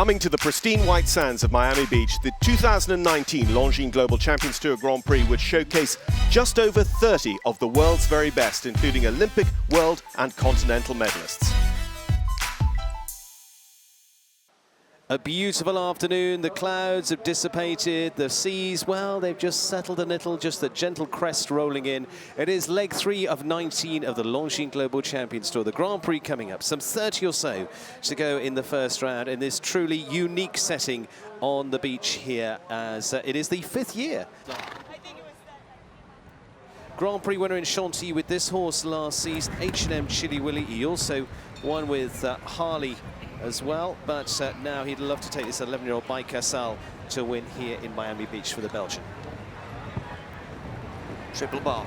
Coming to the pristine white sands of Miami Beach, the 2019 Longines Global Champions Tour Grand Prix would showcase just over 30 of the world's very best, including Olympic, world and continental medalists. A beautiful afternoon, the clouds have dissipated, the seas, well, they've just settled a little, just the gentle crest rolling in. It is leg 3 of 19 of the Longines Global Champions Tour, the Grand Prix coming up, some 30 or so to go in the first round in this truly unique setting on the beach here, as it is the 5th year. Grand Prix winner in Chantilly with this horse last season, H&M Chili Willy. He also won with Harley as well, but now he'd love to take this 11-year-old by Casal to win here in Miami Beach for the Belgian. Triple bar.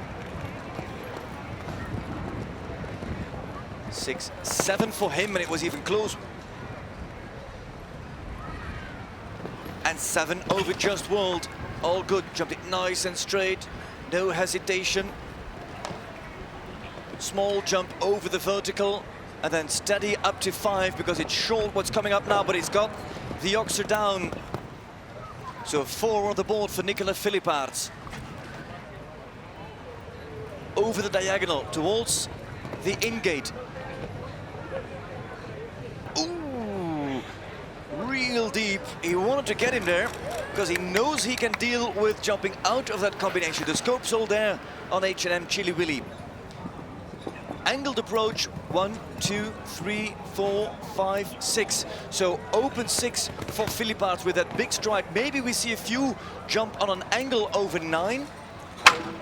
6-7 for him, and it was even close. And 7 over Just World. All good, jumped it nice and straight, no hesitation. Small jump over the vertical, and then steady up to 5 because it's short what's coming up now, but it's got the oxer down. So 4 on the board for Nicolas Philippaerts. Over the diagonal towards the in-gate. Ooh, real deep. He wanted to get him there because he knows he can deal with jumping out of that combination. The scope's all there on H&M Chili Willy. Angled approach, 1, 2, 3, 4, 5, 6. So open 6 for Philippaerts with that big stride. Maybe we see a few jump on an angle over 9.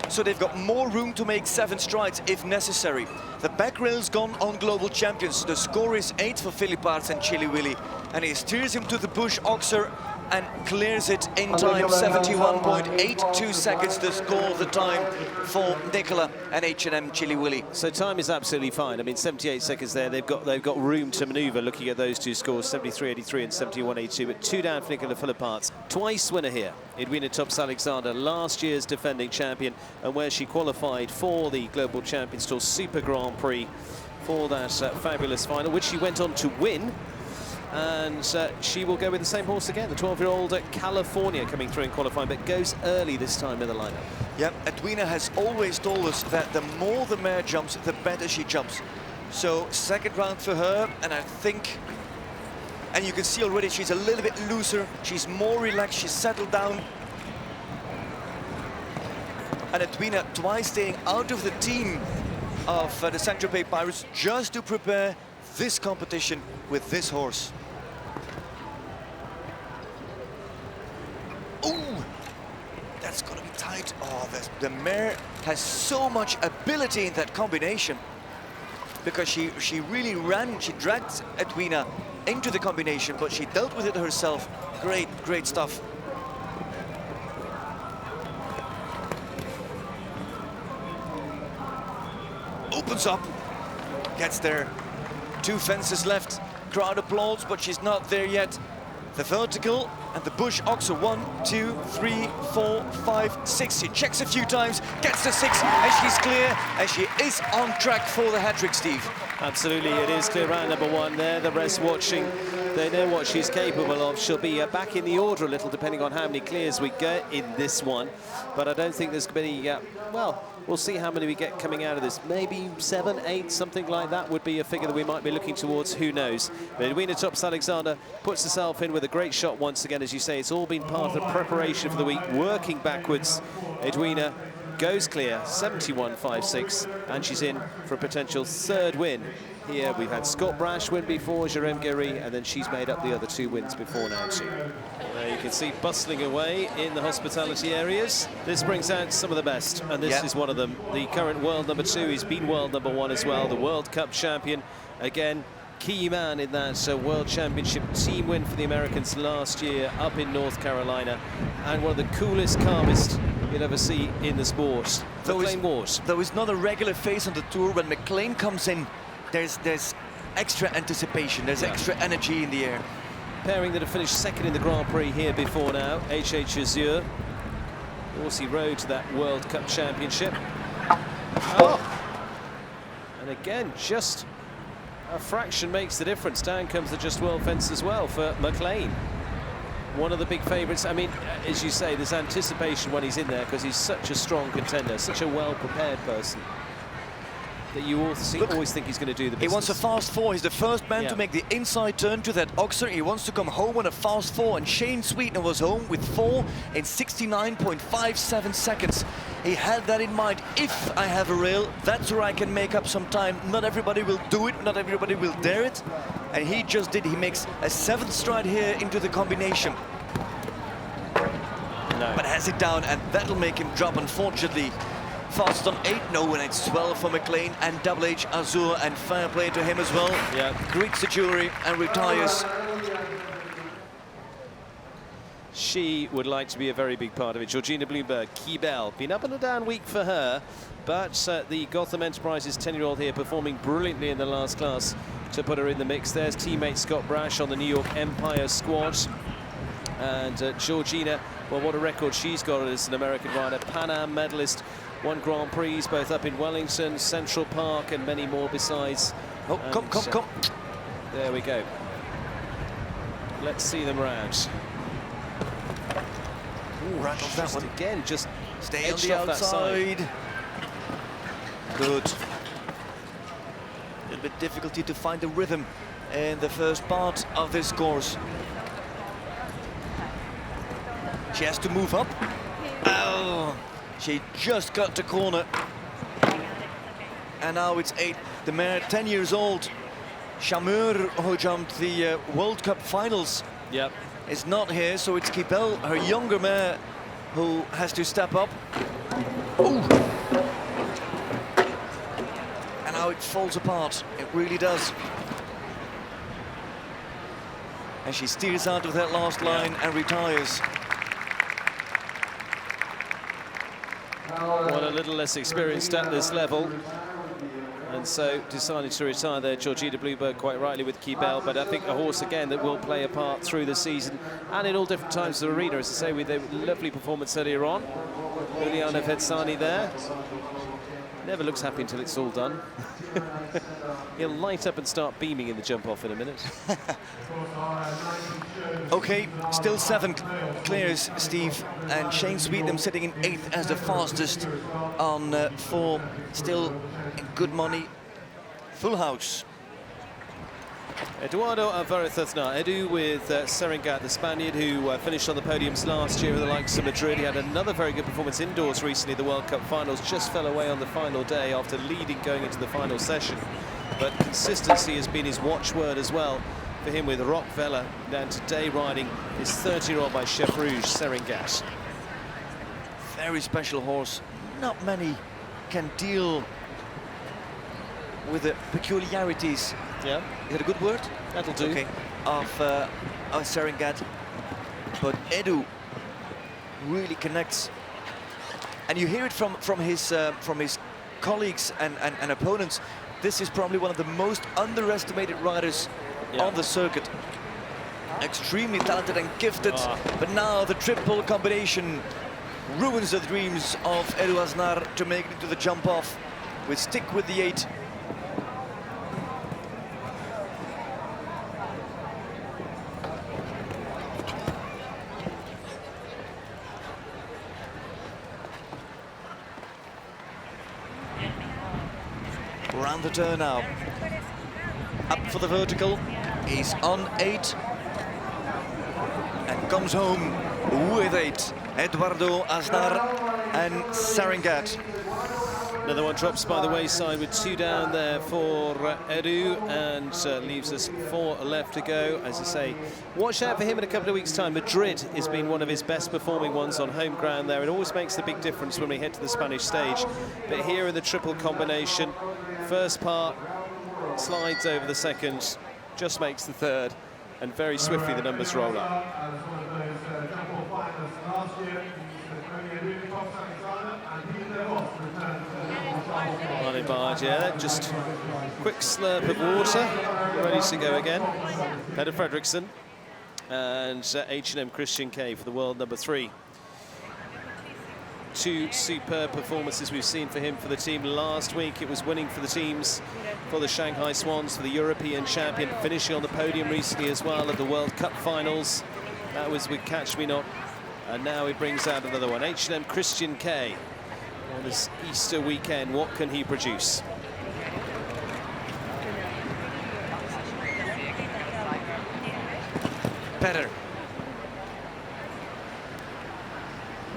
So they've got more room to make 7 strides if necessary. The back rail's gone on Global Champions. The score is 8 for Philippaerts and Chili Willy. And he steers him to the bush oxer and clears it in time. 71.82 seconds the score, the time for Nicola and H&M Chili Willy. So time is absolutely fine. I mean, 78 seconds there. They've got room to manoeuvre looking at those two scores, 73.83 and 71.82. But 2 down for Nicola Philippaerts. Twice winner here, Edwina Tops-Alexander, last year's defending champion, and where she qualified for the Global Champions Tour Super Grand Prix for that fabulous final, which she went on to win. And she will go with the same horse again, the 12-year-old California coming through in qualifying, but goes early this time in the lineup. Yep, Edwina has always told us that the more the mare jumps, the better she jumps. So second round for her, and I think, and you can see already she's a little bit looser, she's more relaxed, she's settled down. And Edwina twice staying out of the team of the Saint-Tropez Pirates just to prepare this competition with this horse. Ooh, that's gonna be tight. Oh, the mare has so much ability in that combination because she really ran, she dragged Edwina into the combination, but she dealt with it herself. Great stuff. Opens up, gets there. 2 fences left, crowd applauds, but she's not there yet. The vertical and the bush oxer, 1, 2, 3, 4, 5, 6. She checks a few times, gets to 6, and she's clear, and she is on track for the hat-trick, Steve. Absolutely, it is clear round number 1 there. The rest watching, they know what she's capable of. She'll be back in the order a little, depending on how many clears we get in this one. But I don't think there's going to be, well, we'll see how many we get coming out of this. Maybe 7, 8, something like that would be a figure that we might be looking towards. Who knows? But Edwina Tops-Alexander puts herself in with a great shot once again. As you say, it's all been part of the preparation for the week, working backwards. Edwina goes clear, 71.56, and she's in for a potential 3rd win. Here we've had Scott Brash win before, Jérôme Guéry, and then she's made up the other 2 wins before now too. There you can see bustling away in the hospitality areas. This brings out some of the best, and this is one of them. The current world number 2, he's been world number 1 as well, the World Cup champion. Again, key man in that World Championship team win for the Americans last year up in North Carolina, and one of the coolest, calmest you'll ever see in the sport. Though Pairing that have finished 2nd in the Grand Prix here before now, H.H. Azure. Horsey Road to that World Cup Championship. Oh. And again, just A fraction makes the difference. Down comes the just world fence as well for McClain. One of the big favourites. I mean, as you say, there's anticipation when he's in there because he's such a strong contender, such a well-prepared person that you always think he's going to do the business. He wants a fast four. He's the first man to make the inside turn to that Oxer. He wants to come home on a fast four, and Shane Sweetener was home with 4 in 69.57 seconds. He had that in mind. If I have a rail, that's where I can make up some time. Not everybody will do it, not everybody will dare it, and he just did. He makes a 7th stride here into the combination. No. But has it down, and that'll make him drop, unfortunately. Fast on 8, no, and it's 12 for McClain and Double H Azur, and fair play to him as well. Yeah. Greets the jury and retires. She would like to be a very big part of it. Georgina Bloomberg, Kibel, been up and a down week for her, but the Gotham Enterprises 10-year-old here performing brilliantly in the last class to put her in the mix. There's teammate Scott Brash on the New York Empire squad. And Georgina, well, what a record she's got as an American rider. Pan Am medalist, won Grand Prix, both up in Wellington, Central Park, and many more besides. Oh, and come. There we go. Let's see them round. Ooh, rattles that one. Again, just stay on the outside. Good. A little bit difficulty to find the rhythm in the first part of this course. She has to move up. Oh, she just got the corner. And now it's 8. The mare, 10 years old, Chameur, who jumped the World Cup finals, is not here. So it's Kibel, her younger mare, who has to step up. Ooh. And now it falls apart. It really does. And she steers out of that last line and retires. Well, a little less experienced at this level, and so decided to retire there. Georgina Bloomberg, quite rightly, with Kibel, but I think a horse again that will play a part through the season and in all different times of the arena. As I say, with a lovely performance earlier on, Juliana Vetsani there. Never looks happy until it's all done. He'll light up and start beaming in the jump off in a minute. Okay, still 7 clears, Steve, and Shane Sweetener sitting in 8th as the fastest on 4. Still in good money. Full house. Eduardo Alvarez-Aznar, Edu with Seringat, the Spaniard who finished on the podiums last year with the likes of Madrid. He had another very good performance indoors recently, the World Cup finals, just fell away on the final day after leading going into the final session. But consistency has been his watchword as well for him with Rock Vela, and today riding his 30-year-old by Chef Rouge, Seringat. Very special horse. Not many can deal with the peculiarities. Yeah. Is that a good word? That'll do. Okay. Of Seringat. But Edu really connects. And you hear it from his colleagues and opponents. This is probably one of the most underestimated riders on the circuit. Extremely talented and gifted, but now the triple combination ruins the dreams of Edu Aznar to make it into the jump off. We stick with the 8. Round the turn now. Up for the vertical. He's on 8. And comes home with 8. Eduardo Aznar and Seringat. Another one drops by the wayside with 2 down there for Edu, and leaves us 4 left to go. As I say, watch out for him in a couple of weeks' time. Madrid has been one of his best performing ones on home ground there. It always makes the big difference when we head to the Spanish stage. But here in the triple combination, first part slides over the second, just makes the third, and very swiftly the numbers roll up. Running by, yeah, just quick slurp of water, ready to go again. Peter Fredriksson and H&M Christian K for the world number 3. two superb performances we've seen for him for the team. Last week it was winning for the teams for the Shanghai Swans for the European champion, finishing on the podium recently as well at the World Cup finals. That was with Catch Me Not, and now he brings out another one. H&M Christian K on this Easter weekend. What can he produce? Better.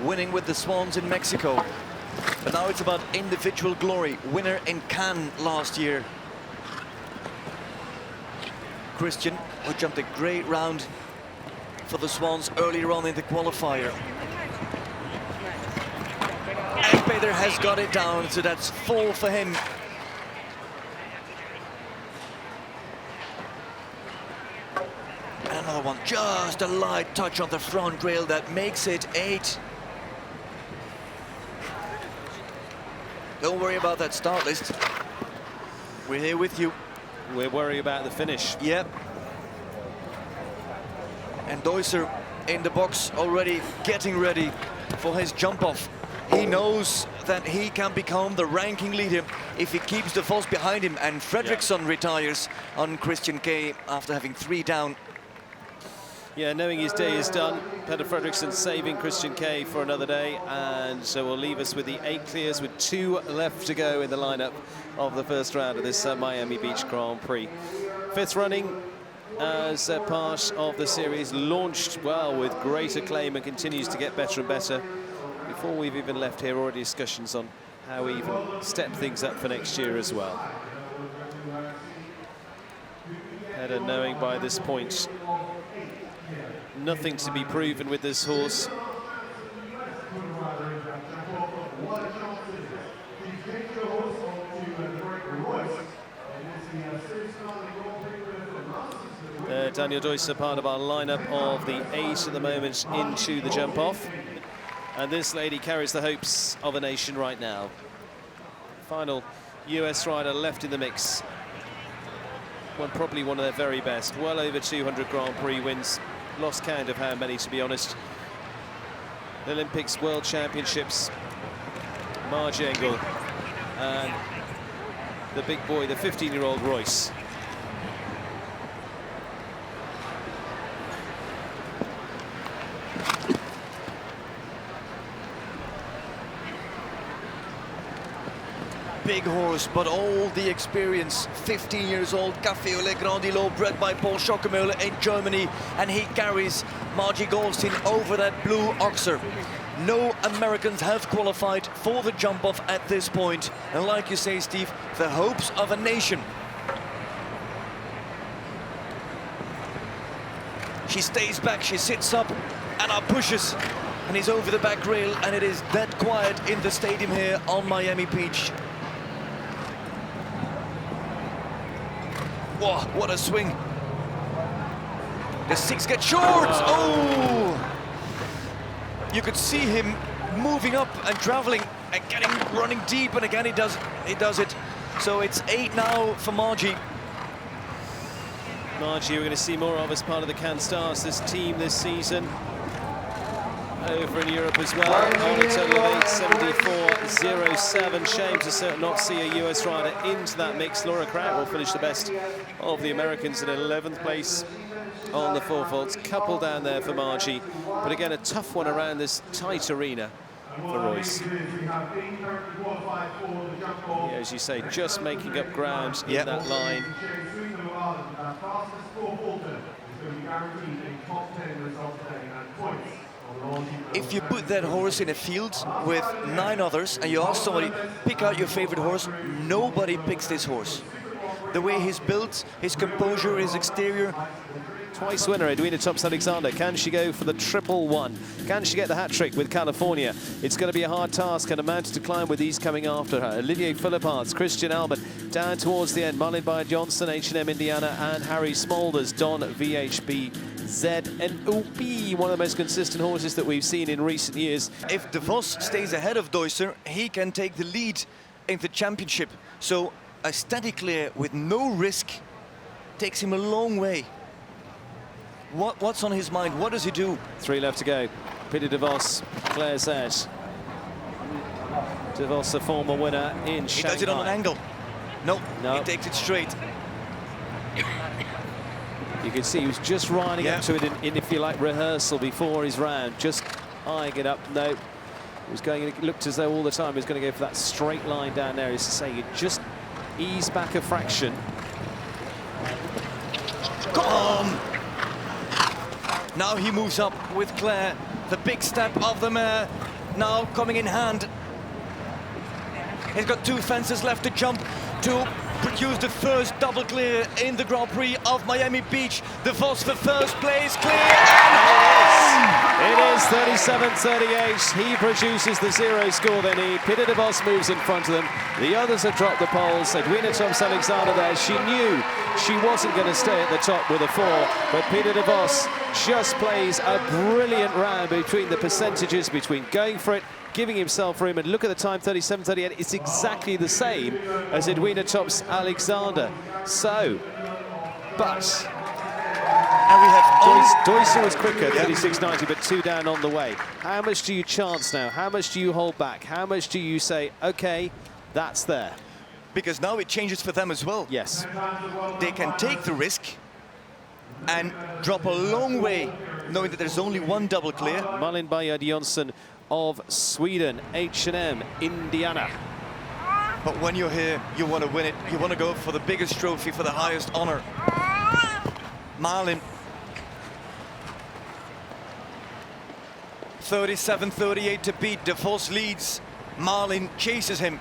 Winning with the Swans in Mexico. But now it's about individual glory. Winner in Cannes last year. Christian, who jumped a great round for the Swans earlier on in the qualifier. And Peter has got it down, so that's 4 for him. Another one, just a light touch on the front rail that makes it 8. Don't worry about that start list. We're here with you. We're worried about the finish. Yep. And Deusser in the box already getting ready for his jump off. He knows that he can become the ranking leader if he keeps the Vos behind him, and Fredriksson retires on Christian K after having 3 down. Yeah, knowing his day is done, Peter Fredriksson saving Christian K for another day, and so will leave us with the 8 clears with 2 left to go in the lineup of the first round of this Miami Beach Grand Prix. 5th running as part of the series, launched well with great acclaim and continues to get better and better. Before we've even left here, already discussions on how we even step things up for next year as well. Peter knowing by this point nothing to be proven with this horse. Daniel Deusser, part of our lineup of the 8 at the moment, into the jump off. And this lady carries the hopes of a nation right now. Final US rider left in the mix. Probably one of their very best. Well over 200 Grand Prix wins. Lost count of how many, to be honest. The Olympics, World Championships, Marge Engel, and the big boy, the 15-year-old Royce. Big horse, but all the experience. 15 years old, Café au lait Grandilo, bred by Paul Schockemöller in Germany, and he carries Margie Goldstein over that blue oxer. No Americans have qualified for the jump-off at this point. And like you say, Steve, the hopes of a nation. She stays back, she sits up, and now pushes. And he's over the back rail, and it is that quiet in the stadium here on Miami Beach. Whoa, what a swing. The 6 gets short. Oh! You could see him moving up and traveling and running deep, and again he does it. So it's 8 now for Margie. Margie, we're going to see more of as part of the Cannes Stars, this team this season. Over in Europe as well, on a total of 8:74.07. Shame to not see a US rider into that mix. Laura Kraut will finish the best of the Americans in 11th place on the 4 faults. Couple down there for Margie, but again a tough one around this tight arena for Royce. Yeah, as you say, just making up ground in that line. If you put that horse in a field with 9 others and you ask somebody, pick out your favorite horse, nobody picks this horse. The way he's built, his composure, his exterior. Twice winner, Edwina Tops-Alexander. Can she go for the 111? Can she get the hat-trick with California? It's going to be a hard task and a mountain to climb with these coming after her. Olivier Philipparts, Christian Albert down towards the end. Marlin Bayer Johnson, H&M Indiana, and Harry Smolders, Don VHB ZNOP, one of the most consistent horses that we've seen in recent years. If De Vos stays ahead of Deusser, he can take the lead in the championship. So a steady clear with no risk takes him a long way. What's on his mind? What does he do? 3 left to go. Peter De Vos, Claire Zet. De Vos, a former winner in Shanghai. He does it on an angle. No, no. He takes it straight. You can see he was just riding up to it in, if you like, rehearsal before his round, just eyeing it up. No, it was going. It looked as though all the time he was going to go for that straight line down there. As to say, you just ease back a fraction. Go on! Now he moves up with Claire. The big step of the mare now coming in hand. He's got 2 fences left to jump to produce the first double clear in the Grand Prix of Miami Beach. De Vos for first place, clear and it is 37-38. He produces the 0 score they need. Peter De Vos moves in front of them. The others have dropped the poles. Edwina Tops-Alexander there. She knew she wasn't going to stay at the top with a 4, but Peter De Vos just plays a brilliant round between the percentages, between going for it, giving himself room, and look at the time, 37-38. It's exactly the same as Edwina Tops-Alexander. So, but and we have Deuser was quicker, 36.90, but 2 down on the way. How much do you chance now? How much do you hold back? How much do you say, okay, that's there? Because now it changes for them as well. Yes. They can take the risk and drop a long way, knowing that there's only 1 double clear. Malin Bayard-Jonsson of Sweden, H&M, Indiana. But when you're here, you want to win it. You want to go for the biggest trophy, for the highest honor. Malin. 37-38 to beat. De Vos leads. Malin chases him.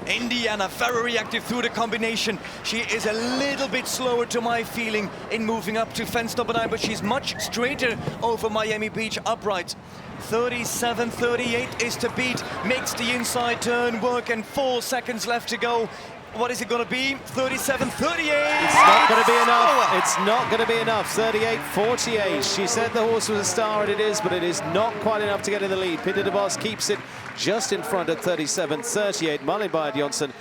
Indiana very reactive through the combination. She is a little bit slower to my feeling in moving up to fence number 9, but she's much straighter over Miami Beach upright. 37-38 is to beat. Makes the inside turn work and 4 seconds left to go. What is it going to be? 37-38. It's not going to be enough. It's not going to be enough. 38-48. She said the horse was a star, and it is, but it is not quite enough to get in the lead. Peter De Vos keeps it just in front at 37-38. Malin Bayard-Jonsson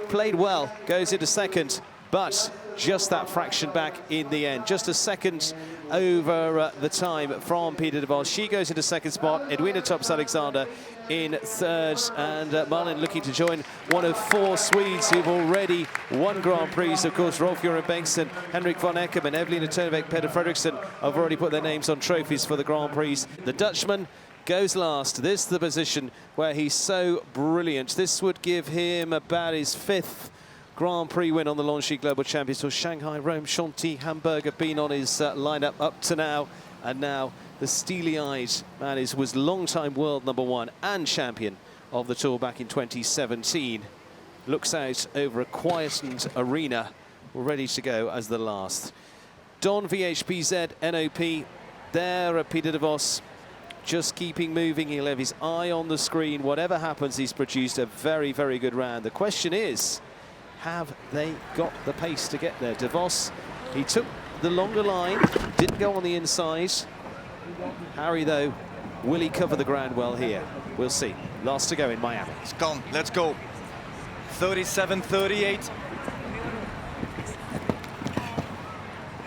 played well, goes into second, but just that fraction back in the end. Just a second over the time from Peter De Vos. She goes into second spot. Edwina Tops-Alexander in third, and Malin looking to join one of 4 Swedes who've already won Grand Prix. Of course, Rolf-Göran Bengtsson, Henrik von Eckermann, Evelina Turnevik, Peter Fredriksson have already put their names on trophies for the Grand Prix. The Dutchman goes last. This is the position where he's so brilliant. This would give him about his 5th Grand Prix win on the Longines Global Champions Tour. Shanghai, Rome, Chantilly, Hamburg have been on his lineup up to now, and now the steely-eyed man was long-time world #1 and champion of the Tour back in 2017. Looks out over a quietened arena, ready to go as the last. Don VHPZ NOP there at Peter De Vos, just keeping moving. He'll have his eye on the screen. Whatever happens, he's produced a very, very good round. The question is, have they got the pace to get there? De Vos, he took the longer line, didn't go on the inside. Harry, though, will he cover the ground well here? We'll see. Last to go in Miami. It's gone. Let's go. 37-38.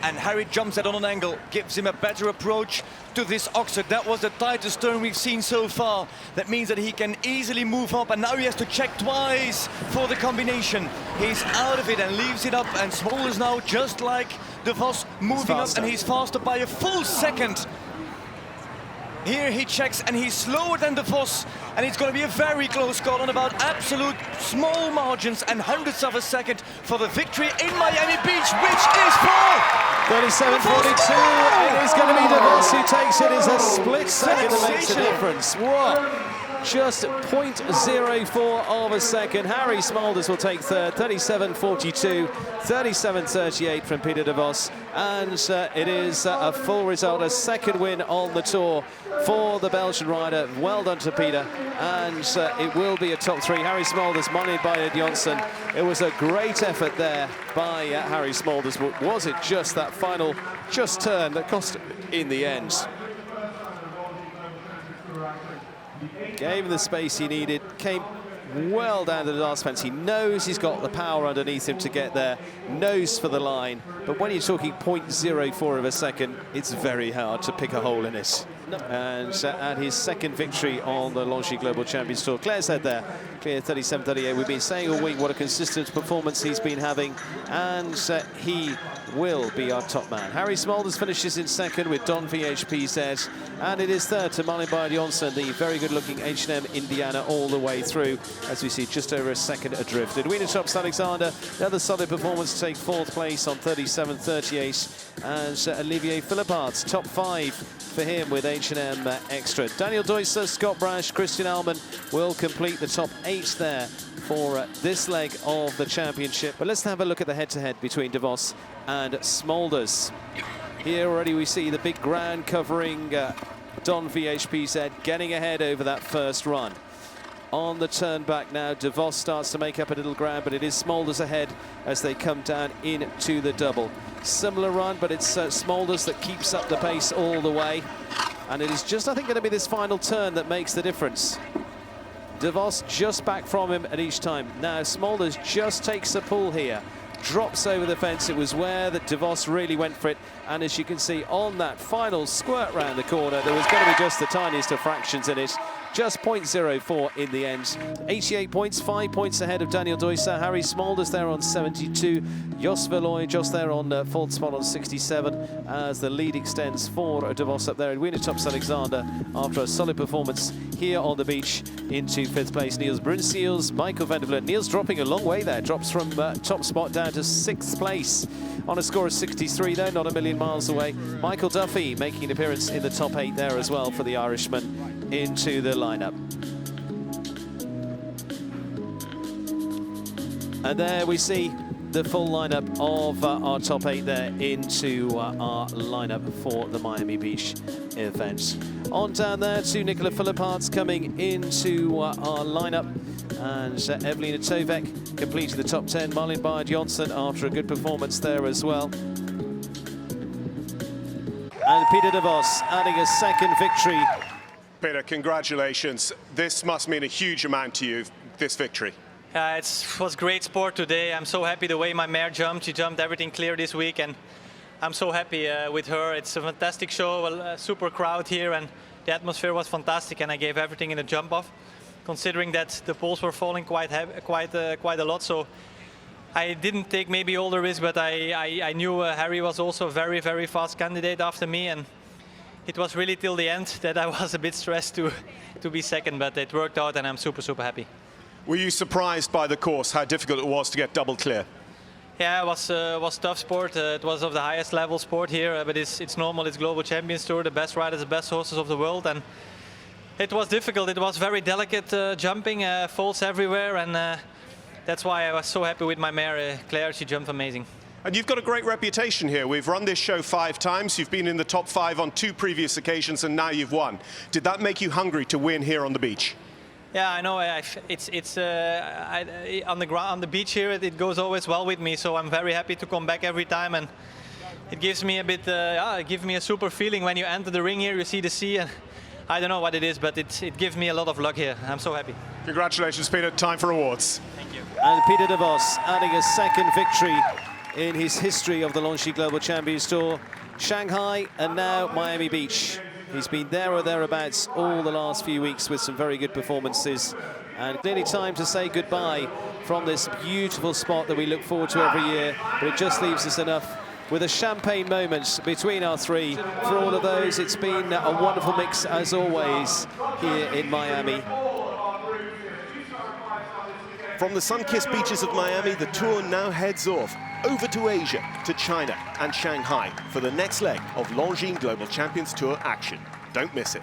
And Harry jumps it on an angle, gives him a better approach to this Oxford. That was the tightest turn we've seen so far. That means that he can easily move up, and now he has to check twice for the combination. He's out of it and leaves it up, and Small is now just like De Vos moving up, and he's faster by a full second. Here he checks, and he's slower than De Vos, and it's going to be a very close call on about absolute small margins and hundredths of a second for the victory in Miami Beach, which is for 37-42. It is going to be De Vos who takes it. It's a split second that makes a difference. What? Just 0.04 of a second. Harry Smulders will take third. 37-42, 37-38 from Peter De Vos, and it is a full result, a second win on the Tour for the Belgian rider. Well done to Peter, and it will be a top 3. Harry Smulders, Malin Bayard-Jonsson. It was a great effort there by Harry Smulders, but was it just that final turn that cost him in the end? Gave him the space he needed, came well down to the last fence. He knows he's got the power underneath him to get there, nose for the line, but when you're talking 0.04 of a second, it's very hard to pick a hole in it. And at his second victory on the Longines Global Champions Tour. Claire's head there, clear 37-38. We've been saying all week what a consistent performance he's been having, and he will be our top man. Harry Smulders finishes in second with Don VHPZ, and it is third to Malin Janssen, the very good-looking H&M Indiana all the way through, as we see just over a second adrift. Edwina Tops-Alexander, another solid performance to take fourth place on 37-38, and Olivier Philippart's top 5 for him with H&M Extra. Daniel Deusser, Scott Brash, Christian Alman will complete the top 8 there for this leg of the championship. But let's have a look at the head-to-head between De Vos and Smulders. Here already we see the big ground covering Don VHPZ getting ahead over that first run. On the turn back now, De Vos starts to make up a little ground, but it is Smulders ahead as they come down into the double. Similar run, but it's Smulders that keeps up the pace all the way. And it is just, I think, going to be this final turn that makes the difference. De Vos just back from him at each time. Now Smulders just takes a pull here, drops over the fence. It was where that De Vos really went for it. And as you can see on that final squirt round the corner, there was going to be just the tiniest of fractions in it. Just 0.04 in the end. 88 points, 5 points ahead of Daniel Deusser. Harry Smulders there on 72. Jos Verlooy just there on fourth spot on 67 as the lead extends for De Vos up there. Edwina Tops-Alexander after a solid performance here on the beach into 5th place. Niels Brunsseels, Michael van der Vleut. Niels dropping a long way there, drops from top spot down to 6th place on a score of 63 though, not a million miles away. Michael Duffy making an appearance in the top 8 there as well for the Irishman into the lineup. And there we see the full lineup of our top 8 there into our lineup for the Miami Beach event. On down there to Nicola Philippart's coming into our lineup, and Evelina Tovek completing the top 10. Malin Janssen after a good performance there as well. And Peter De Vos adding a second victory. Peter, congratulations. This must mean a huge amount to you, this victory. It was great sport today. I'm so happy the way my mare jumped. She jumped everything clear this week, and I'm so happy with her. It's a fantastic show, a super crowd here, and the atmosphere was fantastic, and I gave everything in the jump off, considering that the poles were falling quite a lot. So I didn't take maybe all the risk, but I knew Harry was also a very, very fast candidate after me, and it was really till the end that I was a bit stressed to be second, but it worked out, and I'm super, super happy. Were you surprised by the course, how difficult it was to get double clear? Yeah, it was tough sport. It was of the highest level sport here, but it's normal. It's Global Champions Tour, the best riders, the best horses of the world, and it was difficult. It was very delicate jumping, faults everywhere, and that's why I was so happy with my mare, Claire. She jumped amazing. And you've got a great reputation here. We've run this show 5 times. You've been in the top 5 on 2 previous occasions, and now you've won. Did that make you hungry to win here on the beach? Yeah, I know. It's on the ground, on the beach here. It goes always well with me, so I'm very happy to come back every time, and it gives me a bit. It gives me a super feeling when you enter the ring here. You see the sea, and I don't know what it is, but it gives me a lot of luck here. I'm so happy. Congratulations, Peter. Time for awards. Thank you. And Peter De Vos adding a second victory in his history of the Longines Global Champions Tour. Shanghai and now Miami Beach. He's been there or thereabouts all the last few weeks with some very good performances. And nearly time to say goodbye from this beautiful spot that we look forward to every year. But it just leaves us enough with a champagne moment between our 3. For all of those, it's been a wonderful mix as always here in Miami. From the sun-kissed beaches of Miami, the tour now heads off over to Asia, to China and Shanghai for the next leg of Longines Global Champions Tour action. Don't miss it.